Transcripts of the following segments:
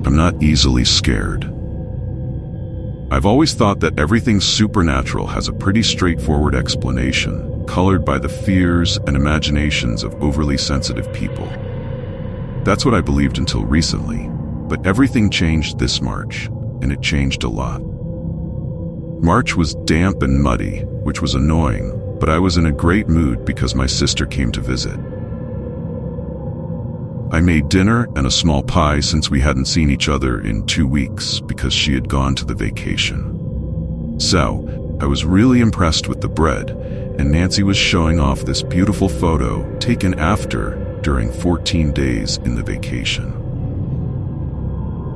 I'm not easily scared. I've always thought that everything supernatural has a pretty straightforward explanation, colored by the fears and imaginations of overly sensitive people. That's what I believed until recently, but everything changed this March, and it changed a lot. March was damp and muddy, which was annoying, but I was in a great mood because my sister came to visit. I made dinner and a small pie since we hadn't seen each other in 2 weeks because she had gone to the vacation. So, I was really impressed with the bread, and Nancy was showing off this beautiful photo taken during 14 days in the vacation.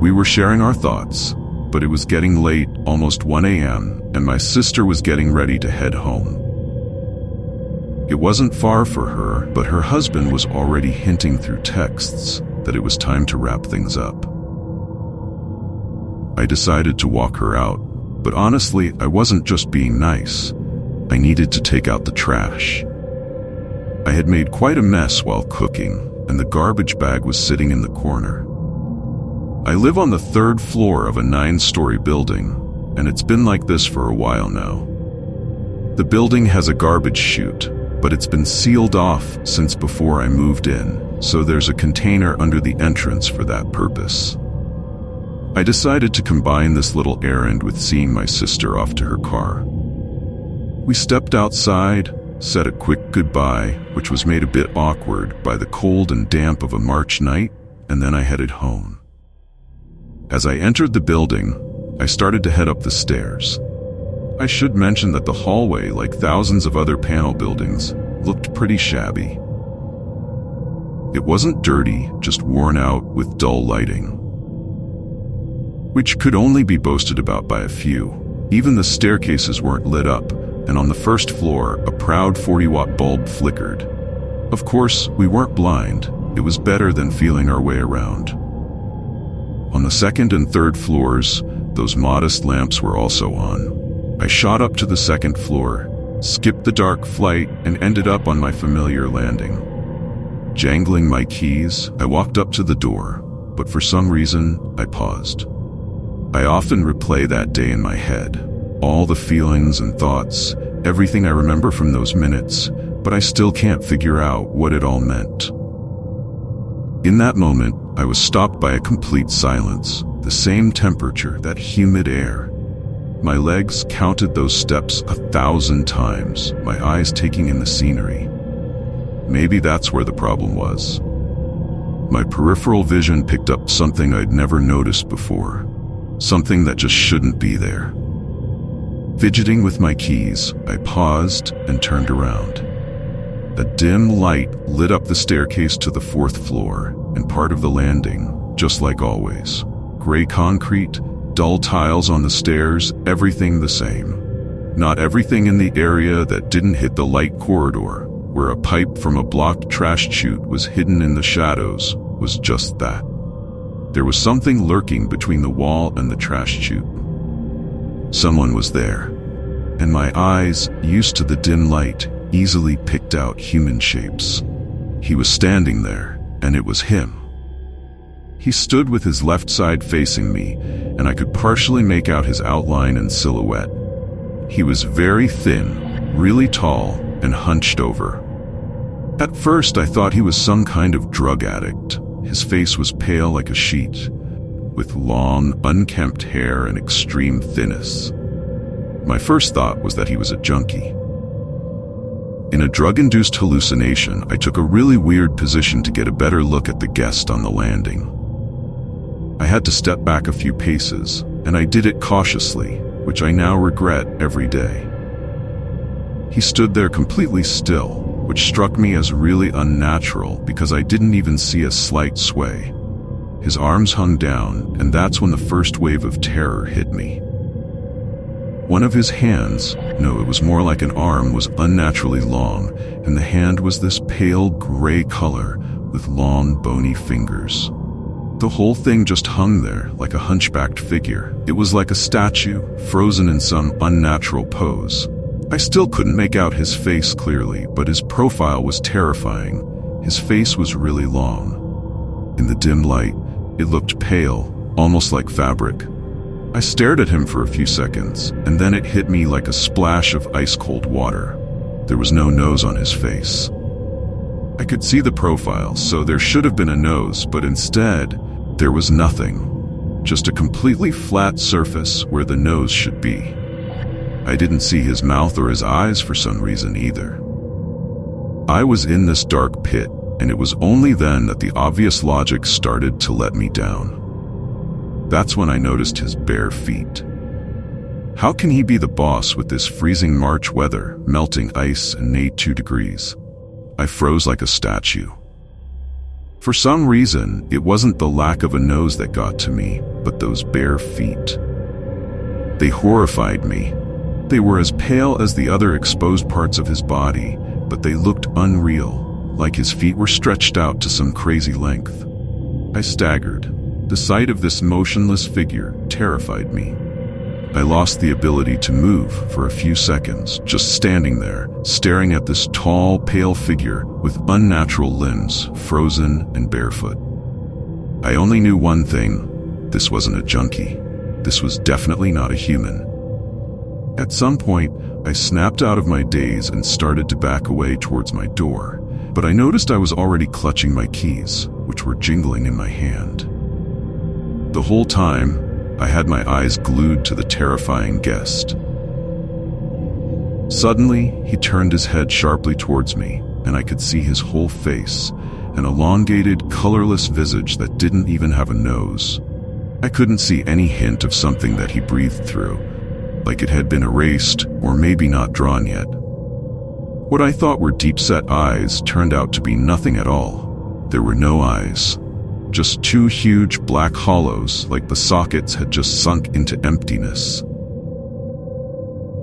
We were sharing our thoughts, but it was getting late, almost 1 a.m., and my sister was getting ready to head home. It wasn't far for her, but her husband was already hinting through texts that it was time to wrap things up. I decided to walk her out, but honestly, I wasn't just being nice. I needed to take out the trash. I had made quite a mess while cooking, and the garbage bag was sitting in the corner. I live on the 3rd floor of a 9-story building, and it's been like this for a while now. The building has a garbage chute, but it's been sealed off since before I moved in, so there's a container under the entrance for that purpose. I decided to combine this little errand with seeing my sister off to her car. We stepped outside, said a quick goodbye, which was made a bit awkward by the cold and damp of a March night, and then I headed home. As I entered the building, I started to head up the stairs. I should mention that the hallway, like thousands of other panel buildings, looked pretty shabby. It wasn't dirty, just worn out with dull lighting, which could only be boasted about by a few. Even the staircases weren't lit up, and on the 1st floor, a proud 40-watt bulb flickered. Of course, we weren't blind. It was better than feeling our way around. On the 2nd and 3rd floors, those modest lamps were also on. I shot up to the 2nd floor, skipped the dark flight, and ended up on my familiar landing. Jangling my keys, I walked up to the door, but for some reason, I paused. I often replay that day in my head, all the feelings and thoughts, everything I remember from those minutes, but I still can't figure out what it all meant. In that moment, I was stopped by a complete silence, the same temperature, that humid air. My legs counted those steps 1,000 times, my eyes taking in the scenery. Maybe that's where the problem was. My peripheral vision picked up something I'd never noticed before, something that just shouldn't be there. Fidgeting with my keys, I paused and turned around. A dim light lit up the staircase to the 4th floor and part of the landing, just like always. Gray concrete, dull tiles on the stairs, everything the same. Not everything in the area that didn't hit the light corridor, where a pipe from a blocked trash chute was hidden in the shadows, was just that. There was something lurking between the wall and the trash chute. Someone was there, and my eyes, used to the dim light, easily picked out human shapes. He was standing there, and it was him. He stood with his left side facing me, and I could partially make out his outline and silhouette. He was very thin, really tall, and hunched over. At first, I thought he was some kind of drug addict. His face was pale like a sheet, with long, unkempt hair and extreme thinness. My first thought was that he was a junkie. In a drug-induced hallucination, I took a really weird position to get a better look at the guest on the landing. I had to step back a few paces, and I did it cautiously, which I now regret every day. He stood there completely still, which struck me as really unnatural because I didn't even see a slight sway. His arms hung down, and that's when the first wave of terror hit me. One of his hands, no, it was more like an arm, was unnaturally long, and the hand was this pale gray color with long, bony fingers. The whole thing just hung there like a hunchbacked figure. It was like a statue, frozen in some unnatural pose. I still couldn't make out his face clearly, but his profile was terrifying. His face was really long. In the dim light, it looked pale, almost like fabric. I stared at him for a few seconds, and then it hit me like a splash of ice-cold water. There was no nose on his face. I could see the profile, so there should have been a nose, but instead, there was nothing. Just a completely flat surface where the nose should be. I didn't see his mouth or his eyes for some reason either. I was in this dark pit, and it was only then that the obvious logic started to let me down. That's when I noticed his bare feet. How can he be the boss with this freezing March weather, melting ice and 82 degrees? I froze like a statue. For some reason, it wasn't the lack of a nose that got to me, but those bare feet. They horrified me. They were as pale as the other exposed parts of his body, but they looked unreal, like his feet were stretched out to some crazy length. I staggered. The sight of this motionless figure terrified me. I lost the ability to move for a few seconds, just standing there, staring at this tall, pale figure with unnatural limbs, frozen and barefoot. I only knew one thing: this wasn't a junkie. This was definitely not a human. At some point, I snapped out of my daze and started to back away towards my door, but I noticed I was already clutching my keys, which were jingling in my hand. The whole time, I had my eyes glued to the terrifying guest. Suddenly, he turned his head sharply towards me, and I could see his whole face, an elongated, colorless visage that didn't even have a nose. I couldn't see any hint of something that he breathed through, like it had been erased or maybe not drawn yet. What I thought were deep-set eyes turned out to be nothing at all. There were no eyes. Just two huge black hollows, like the sockets had just sunk into emptiness.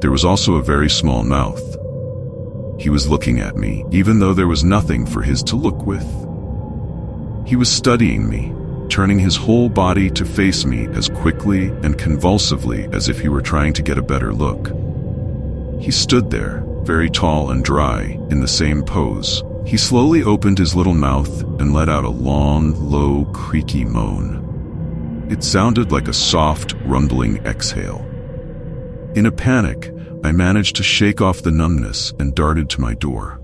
There was also a very small mouth. He was looking at me, even though there was nothing for his to look with. He was studying me, turning his whole body to face me as quickly and convulsively as if he were trying to get a better look. He stood there, very tall and dry, in the same pose. He slowly opened his little mouth and let out a long, low, creaky moan. It sounded like a soft, rumbling exhale. In a panic, I managed to shake off the numbness and darted to my door.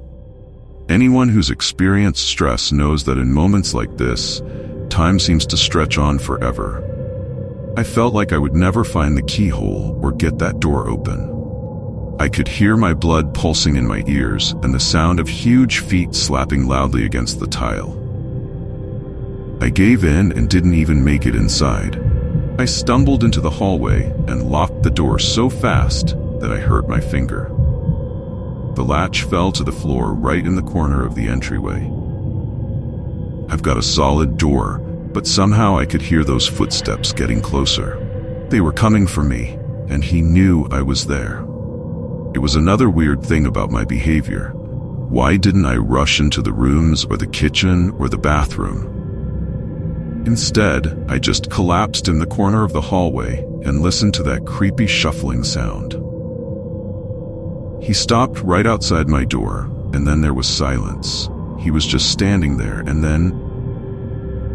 Anyone who's experienced stress knows that in moments like this, time seems to stretch on forever. I felt like I would never find the keyhole or get that door open. I could hear my blood pulsing in my ears and the sound of huge feet slapping loudly against the tile. I gave in and didn't even make it inside. I stumbled into the hallway and locked the door so fast that I hurt my finger. The latch fell to the floor right in the corner of the entryway. I've got a solid door, but somehow I could hear those footsteps getting closer. They were coming for me, and he knew I was there. It was another weird thing about my behavior. Why didn't I rush into the rooms or the kitchen or the bathroom? Instead, I just collapsed in the corner of the hallway and listened to that creepy shuffling sound. He stopped right outside my door, and then there was silence. He was just standing there, and then,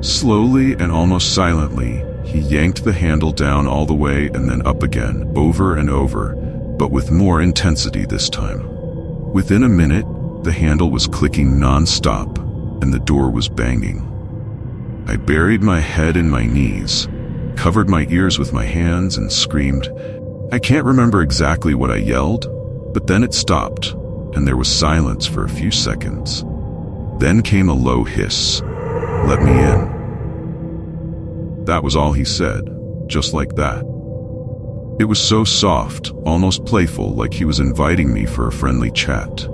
slowly and almost silently, he yanked the handle down all the way and then up again, over and over, but with more intensity this time. Within a minute, the handle was clicking non-stop, and the door was banging. I buried my head in my knees, covered my ears with my hands, and screamed. I can't remember exactly what I yelled, but then it stopped, and there was silence for a few seconds. Then came a low hiss. "Let me in." That was all he said, just like that. It was so soft, almost playful, like he was inviting me for a friendly chat.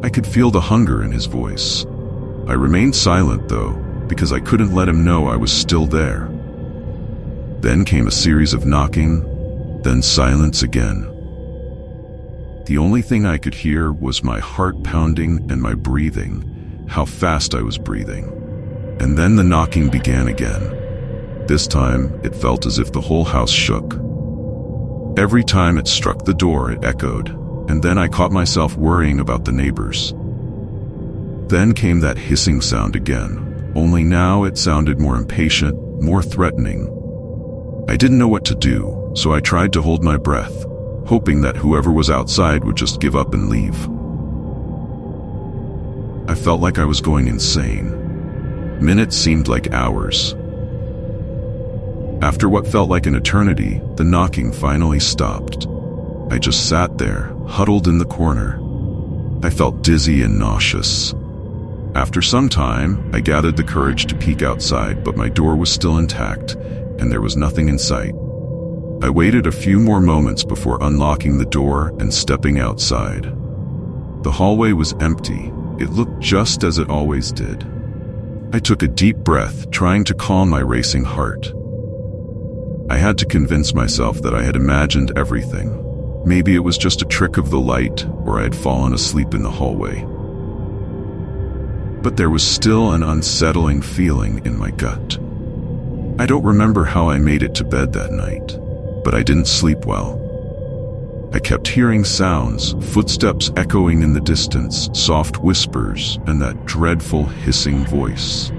I could feel the hunger in his voice. I remained silent, though, because I couldn't let him know I was still there. Then came a series of knocking, then silence again. The only thing I could hear was my heart pounding and my breathing, how fast I was breathing. And then the knocking began again. This time, it felt as if the whole house shook. Every time it struck the door, it echoed, and then I caught myself worrying about the neighbors. Then came that hissing sound again, only now it sounded more impatient, more threatening. I didn't know what to do, so I tried to hold my breath, hoping that whoever was outside would just give up and leave. I felt like I was going insane. Minutes seemed like hours. After what felt like an eternity, the knocking finally stopped. I just sat there, huddled in the corner. I felt dizzy and nauseous. After some time, I gathered the courage to peek outside, but my door was still intact, and there was nothing in sight. I waited a few more moments before unlocking the door and stepping outside. The hallway was empty. It looked just as it always did. I took a deep breath, trying to calm my racing heart. I had to convince myself that I had imagined everything. Maybe it was just a trick of the light, or I had fallen asleep in the hallway. But there was still an unsettling feeling in my gut. I don't remember how I made it to bed that night, but I didn't sleep well. I kept hearing sounds, footsteps echoing in the distance, soft whispers, and that dreadful hissing voice.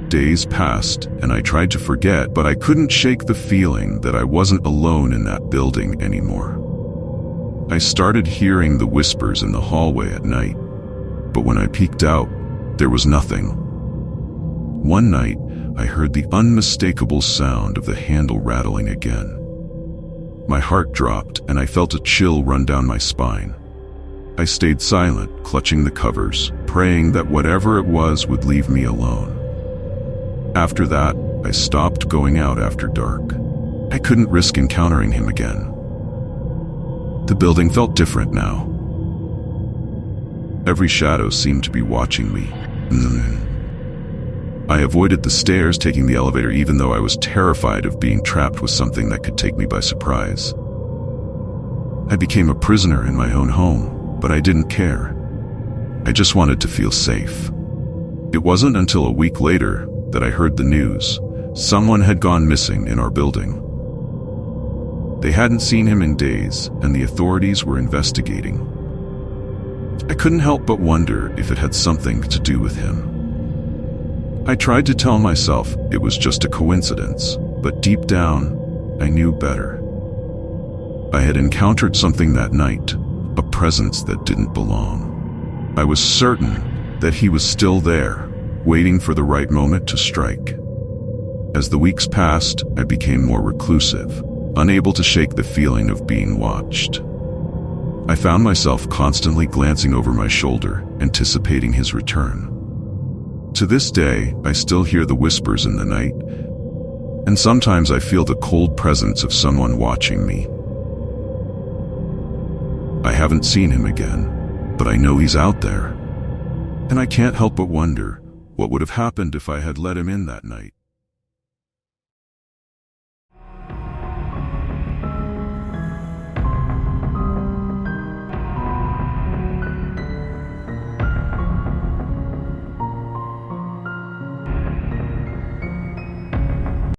Days passed, and I tried to forget, but I couldn't shake the feeling that I wasn't alone in that building anymore. I started hearing the whispers in the hallway at night, but when I peeked out, there was nothing. One night, I heard the unmistakable sound of the handle rattling again. My heart dropped, and I felt a chill run down my spine. I stayed silent, clutching the covers, praying that whatever it was would leave me alone. After that, I stopped going out after dark. I couldn't risk encountering him again. The building felt different now. Every shadow seemed to be watching me. I avoided the stairs, taking the elevator, even though I was terrified of being trapped with something that could take me by surprise. I became a prisoner in my own home, but I didn't care. I just wanted to feel safe. It wasn't until a week later that I heard the news. Someone had gone missing in our building. They hadn't seen him in days, and the authorities were investigating. I couldn't help but wonder if it had something to do with him. I tried to tell myself it was just a coincidence, but deep down, I knew better. I had encountered something that night, a presence that didn't belong. I was certain that he was still there, waiting for the right moment to strike. As the weeks passed, I became more reclusive, unable to shake the feeling of being watched. I found myself constantly glancing over my shoulder, anticipating his return. To this day, I still hear the whispers in the night, and sometimes I feel the cold presence of someone watching me. I haven't seen him again, but I know he's out there, and I can't help but wonder what would have happened if I had let him in that night.